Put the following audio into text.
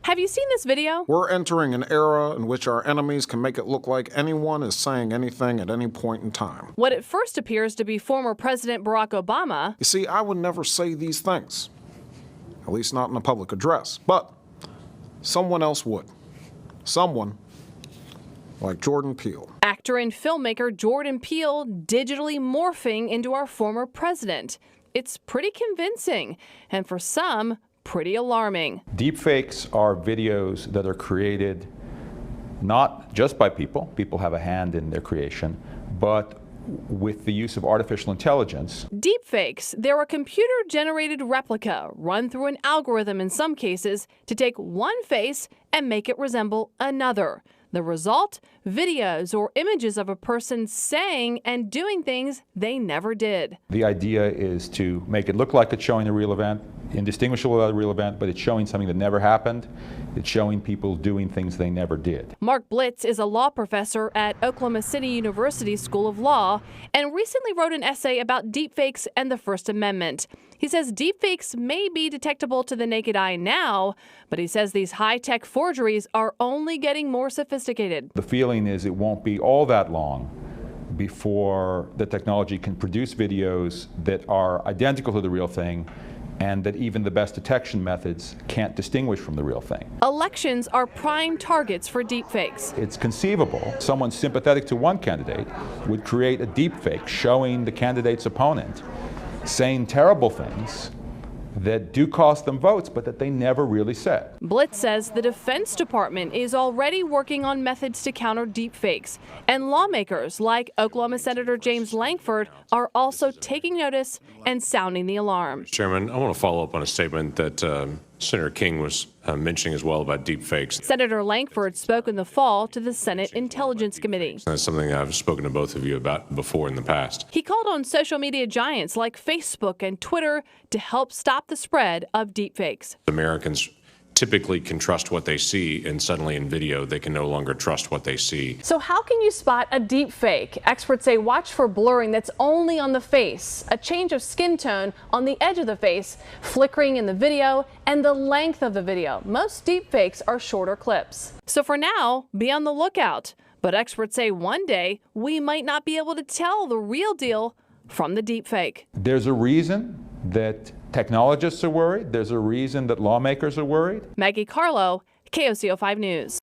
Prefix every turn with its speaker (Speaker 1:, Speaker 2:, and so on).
Speaker 1: Have you seen this video?
Speaker 2: We're entering an era in which our enemies can make it look like anyone is saying anything at any point in time.
Speaker 1: What at first appears to be former President Barack Obama.
Speaker 2: You see, I would never say these things, at least not in a public address, but someone else would. Someone like Jordan Peele.
Speaker 1: Actor and filmmaker Jordan Peele digitally morphing into our former president. It's pretty convincing, and for some, pretty alarming.
Speaker 3: Deepfakes are videos that are created not just by people. People have a hand in their creation, but with the use of artificial intelligence.
Speaker 1: Deepfakes, they're a computer-generated replica run through an algorithm in some cases to take one face and make it resemble another. The result? Videos or images of a person saying and doing things they never did.
Speaker 3: The idea is to make it look like it's showing a real event, indistinguishable without a real event, but it's showing something that never happened. It's showing people doing things they never did.
Speaker 1: Mark Blitz is a law professor at Oklahoma City University School of Law and recently wrote an essay about deepfakes and the First Amendment. He says deepfakes may be detectable to the naked eye now, but he says these high-tech forgeries are only getting more sophisticated.
Speaker 3: The feeling is it won't be all that long before the technology can produce videos that are identical to the real thing and that even the best detection methods can't distinguish from the real thing.
Speaker 1: Elections are prime targets for deepfakes.
Speaker 3: It's conceivable someone sympathetic to one candidate would create a deepfake showing the candidate's opponent saying terrible things that do cost them votes, but that they never really said.
Speaker 1: Blitz says the Defense Department is already working on methods to counter deepfakes, and lawmakers like Oklahoma Senator James Lankford are also taking notice and sounding the alarm.
Speaker 4: Chairman, I want to follow up on a statement that Senator King was mentioning as well about deepfakes.
Speaker 1: Senator Lankford spoke in the fall to the Senate Intelligence Committee.
Speaker 4: That's something I've spoken to both of you about before in the past.
Speaker 1: He called on social media giants like Facebook and Twitter to help stop the spread of deepfakes.
Speaker 4: Americans typically can trust what they see, and suddenly in video they can no longer trust what they see.
Speaker 1: So how can you spot a deep fake? Experts say watch for blurring that's only on the face, a change of skin tone on the edge of the face, flickering in the video, and the length of the video. Most deep fakes are shorter clips. So for now, be on the lookout. But experts say one day we might not be able to tell the real deal from the deep fake.
Speaker 3: There's a reason that technologists are worried. There's a reason that lawmakers are worried.
Speaker 1: Maggie Carlo, KOCO 5 News.